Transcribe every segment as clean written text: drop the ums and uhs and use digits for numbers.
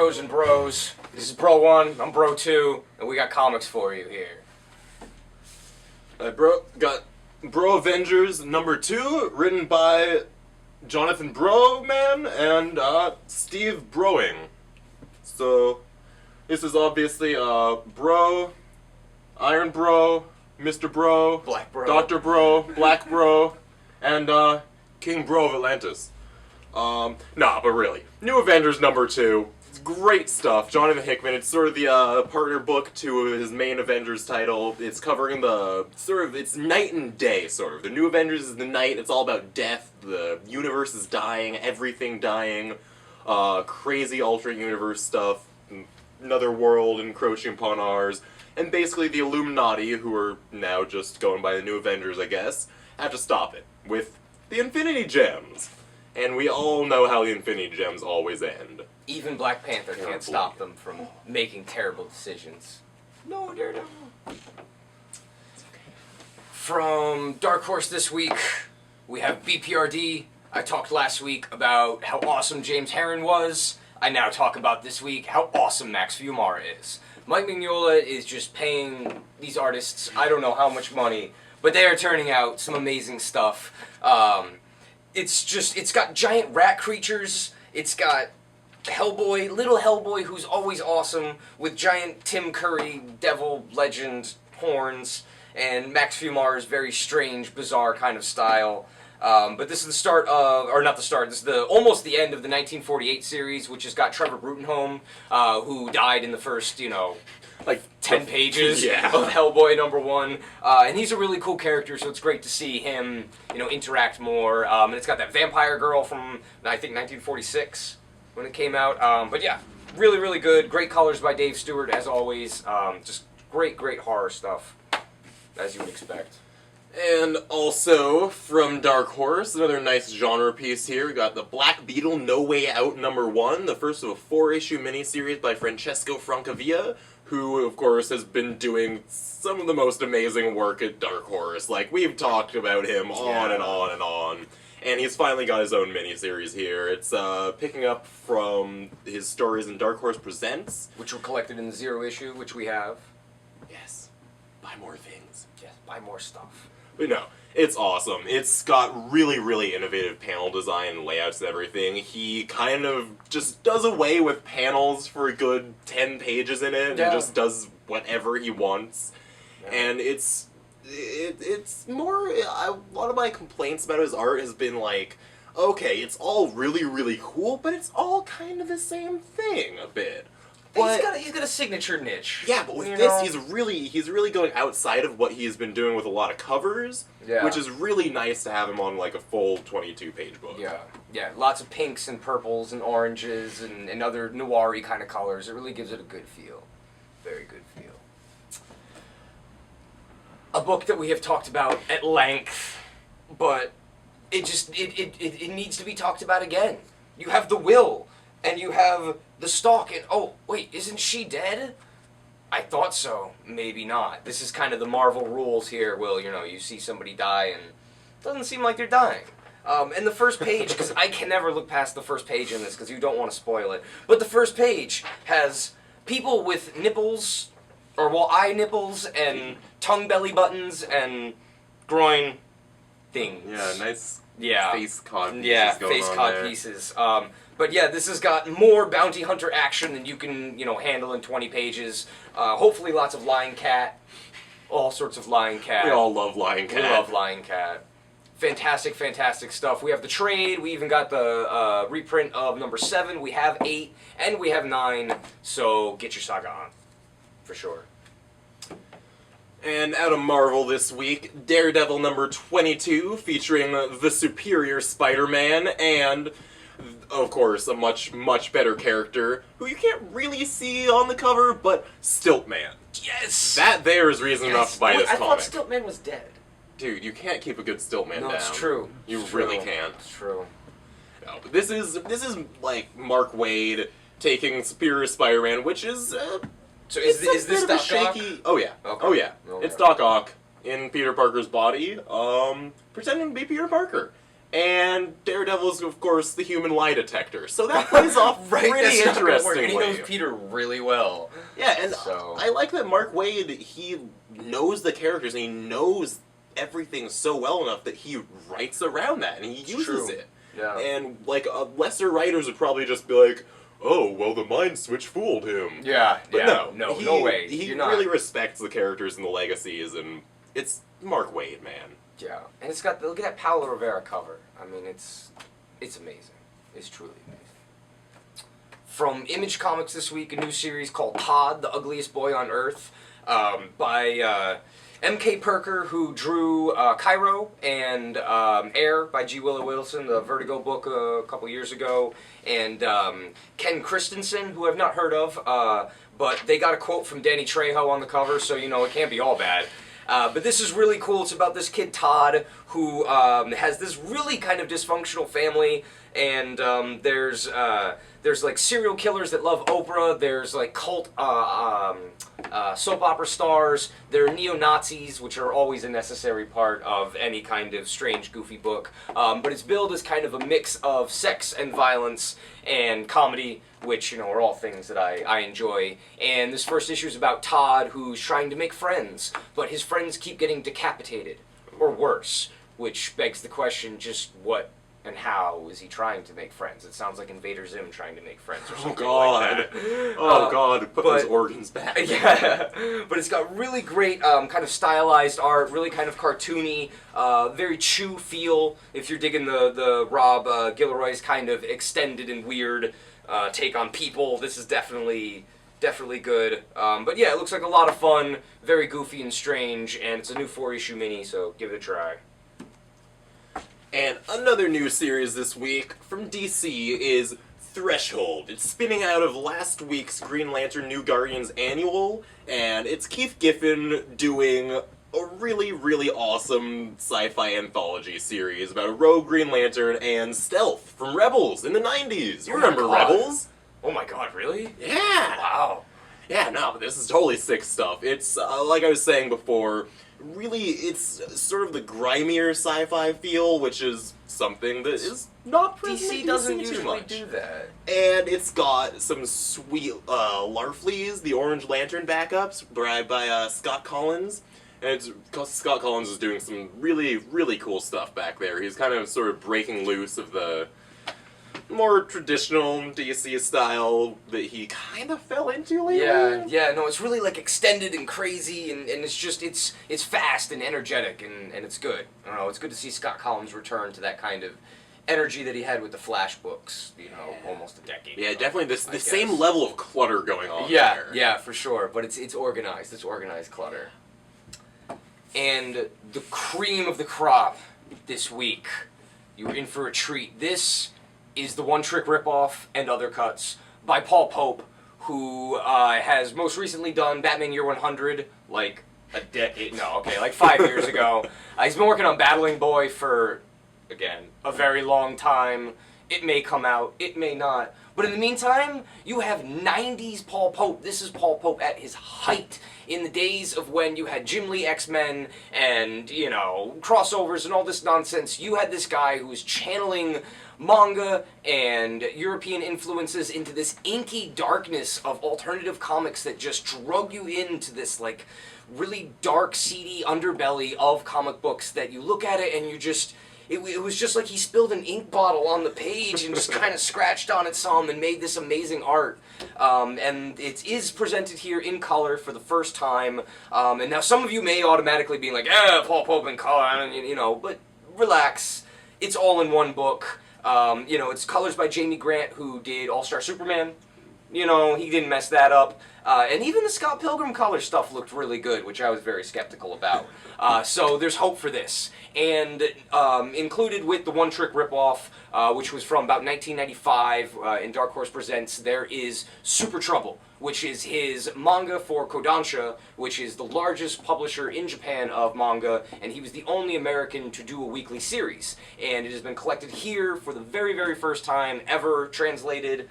Bros and Bros. This is Bro 1, I'm Bro 2, and we got comics for you here. Got Bro Avengers number 2, written by Jonathan Broman and Steve Broing. So, this is obviously Bro, Iron Bro, Mr. Bro, Black Bro, Dr. Bro, Black Bro, and King Bro of Atlantis. Nah, but really, New Avengers number 2. It's great stuff. Jonathan Hickman. It's sort of the partner book to his main Avengers title. It's covering the it's night and day, sort of. The New Avengers is the night. It's all about death. The universe is dying. Everything dying. Crazy alternate universe stuff. Another world encroaching upon ours. And basically the Illuminati, who are now just going by the New Avengers, I guess, have to stop it with the Infinity Gems. And we all know how the Infinity Gems always end. Even Black Panther can't stop them from making terrible decisions. No, Daredevil. It's okay. From Dark Horse this week, we have BPRD. I talked last week about how awesome James Herron was. I now talk about this week how awesome Max Fiumara is. Mike Mignola is just paying these artists I don't know how much money, but they are turning out some amazing stuff. It's got giant rat creatures. It's got Hellboy, little Hellboy, who's always awesome, with giant Tim Curry, devil legend horns, and Max Fiumara's very strange, bizarre kind of style. But this is the start of, or not the start, this is almost the end of the 1948 series, which has got Trevor Brutenholm, who died in the first, like 10 pages of Hellboy #1. And he's a really cool character, so it's great to see him, interact more. And it's got that vampire girl from, I think, 1946 when it came out. But yeah, really, really good. Great colors by Dave Stewart, as always. Just great, great horror stuff, as you would expect. And also, from Dark Horse, another nice genre piece here. We got the Black Beetle No Way Out #1, the first of a 4-issue miniseries by Francavilla, who, of course, has been doing some of the most amazing work at Dark Horse. Like, we've talked about him on and on and on. And he's finally got his own miniseries here. It's picking up from his stories in Dark Horse Presents, which were collected in the 0 issue, which we have. Yes. Buy more things. Yes, buy more stuff. But no, it's awesome. It's got really, really innovative panel design and layouts and everything. He kind of just does away with panels for a good 10 pages in it and just does whatever he wants. Yeah. And it's more, a lot of my complaints about his art has been like, okay, it's all really, really cool, but it's all kind of the same thing a bit. But he's got a signature niche. Yeah, but with this, he's really going outside of what he's been doing with a lot of covers, which is really nice to have him on like a full 22-page book. Yeah, lots of pinks and purples and oranges and other noir-y kind of colors. It really gives it a good feel. Very good feel. A book that we have talked about at length, but it needs to be talked about again. You have The Will, and you have The Stalk, and oh, wait, isn't she dead? I thought so. Maybe not. This is kind of the Marvel rules here, Will. You see somebody die, and it doesn't seem like they're dying. And the first page, because I can never look past the first page in this, because you don't want to spoil it, but the first page has people with nipples, or eye nipples, and tongue belly buttons, and groin things. Yeah, nice face cod pieces going on there. Pieces. But yeah, this has got more bounty hunter action than you can, handle in 20 pages. Hopefully lots of Lion Cat. All sorts of Lion Cat. We all love Lion Cat. We love Lion Cat. Fantastic, fantastic stuff. We have the trade. We even got the reprint of #7. We have 8, and we have 9. So get your Saga on. For sure. And out of Marvel this week, Daredevil #22, featuring the superior Spider-Man, and, of course, a much, much better character, who you can't really see on the cover, but Stiltman. Yes! That there is reason enough to buy this comic. I thought Stiltman was dead. Dude, you can't keep a good Stiltman down. No, it's true. You really can't. It's true. No, but this is like Mark Waid taking Superior Spider-Man, which is so is this Doc shaky? Ock? Oh yeah. Okay. Oh yeah. Okay. It's Doc Ock in Peter Parker's body, pretending to be Peter Parker. And Daredevil is, of course, the human lie detector. So that plays off pretty interestingly. And he knows Peter really well. Yeah, and So. I like that Mark Waid, he knows the characters, and he knows everything so well enough that he writes around that, and he uses it. Yeah. And, like, lesser writers would probably just be like, oh, well, the mind switch fooled him. Yeah, But no way. He really respects the characters and the legacies, and it's Mark Waid, man. Yeah, and it's got, look at that Paolo Rivera cover. I mean, it's amazing. It's truly amazing. From Image Comics this week, a new series called Todd, the Ugliest Boy on Earth, by M.K. Perker, who drew Cairo and Air by G. Willow Wilson, the Vertigo book a couple years ago, and Ken Christensen, who I've not heard of, but they got a quote from Danny Trejo on the cover, so you know it can't be all bad. But this is really cool. It's about this kid, Todd, who has this really kind of dysfunctional family, and there's like serial killers that love Oprah, there's like cult soap opera stars, there are neo-Nazis, which are always a necessary part of any kind of strange, goofy book, but it's billed as kind of a mix of sex and violence and comedy, which, you know, are all things that I enjoy. And this first issue is about Todd, who's trying to make friends, but his friends keep getting decapitated, or worse, which begs the question, just what and how is he trying to make friends? It sounds like Invader Zim trying to make friends or something like that. Oh God, put those organs back. Yeah, but it's got really great kind of stylized art, really kind of cartoony, very Chew feel, if you're digging the Rob Guillory's kind of extended and weird take on people. This is definitely good. But yeah, it looks like a lot of fun, very goofy and strange, and it's a new 4-issue mini, so give it a try. And another new series this week from DC is Threshold. It's spinning out of last week's Green Lantern New Guardians annual, and it's Keith Giffen doing a really, really awesome sci-fi anthology series about a rogue Green Lantern and Stealth from Rebels in the 90s. You remember Rebels? Oh my god, really? Yeah! Wow. Yeah, no, but this is totally sick stuff. It's, like I was saying before, really, it's sort of the grimier sci-fi feel, which is something that is not present in DC doesn't too usually much. do that. And it's got some sweet Larfleeze, the Orange Lantern backups, by Scott Collins. And it's because Scott Collins is doing some really, really cool stuff back there. He's kind of sort of breaking loose of the more traditional DC style that he kind of fell into lately. Yeah, no, it's really like extended and crazy, and it's just, it's fast and energetic, and it's good. I don't know, it's good to see Scott Collins return to that kind of energy that he had with the Flash books, you know, almost a decade ago. Yeah, definitely the same level of clutter going on yeah, there. Yeah, for sure, but it's organized clutter. And the cream of the crop this week, you're in for a treat. This is the one-trick ripoff and other cuts by Paul Pope, who has most recently done Batman Year 100, like like 5 years ago. He's been working on Battling Boy for, again, a very long time. It may come out, it may not. But in the meantime, you have 90s Paul Pope. This is Paul Pope at his height in the days of when you had Jim Lee X-Men and, you know, crossovers and all this nonsense. You had this guy who was channeling manga and European influences into this inky darkness of alternative comics that just drug you into this, like, really dark, seedy underbelly of comic books that you look at it and you just... It was just like he spilled an ink bottle on the page and just kind of scratched on it some and made this amazing art. And it is presented here in color for the first time. And now some of you may automatically be like, Paul Pope in color, you know, but relax. It's all in one book. You know, it's colors by Jamie Grant, who did All-Star Superman. You know, he didn't mess that up. And even the Scott Pilgrim color stuff looked really good, which I was very skeptical about. So there's hope for this. And included with the one-trick ripoff, which was from about 1995 in Dark Horse Presents, there is Super Trouble, which is his manga for Kodansha, which is the largest publisher in Japan of manga, and he was the only American to do a weekly series. And it has been collected here for the very, very first time ever, translated,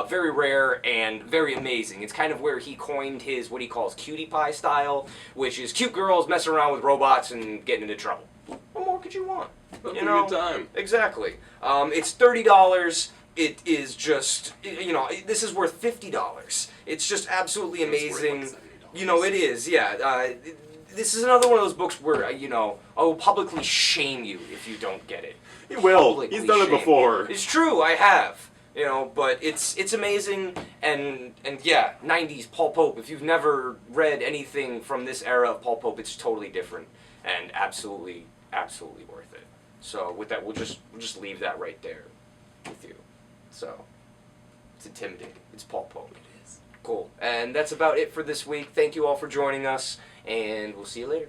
very rare and very amazing. It's kind of where he coined his, what he calls cutie pie style, which is cute girls messing around with robots and getting into trouble. What more could you want? That'd you be know, a good time. exactly. It's $30. It is just, you know, this is worth $50. It's just absolutely amazing. It's worth, like, You know, it is, yeah. This is another one of those books where, you know, I will publicly shame you if you don't get it. He will. Publicly He's done it shame. before. It's true, I have. You know, but it's amazing, and yeah, 90s Paul Pope. If you've never read anything from this era of Paul Pope, it's totally different and absolutely worth it. So with that, we'll just leave that right there with you. So it's intimidating. It's Paul Pope. It is. Cool. And that's about it for this week. Thank you all for joining us, and we'll see you later.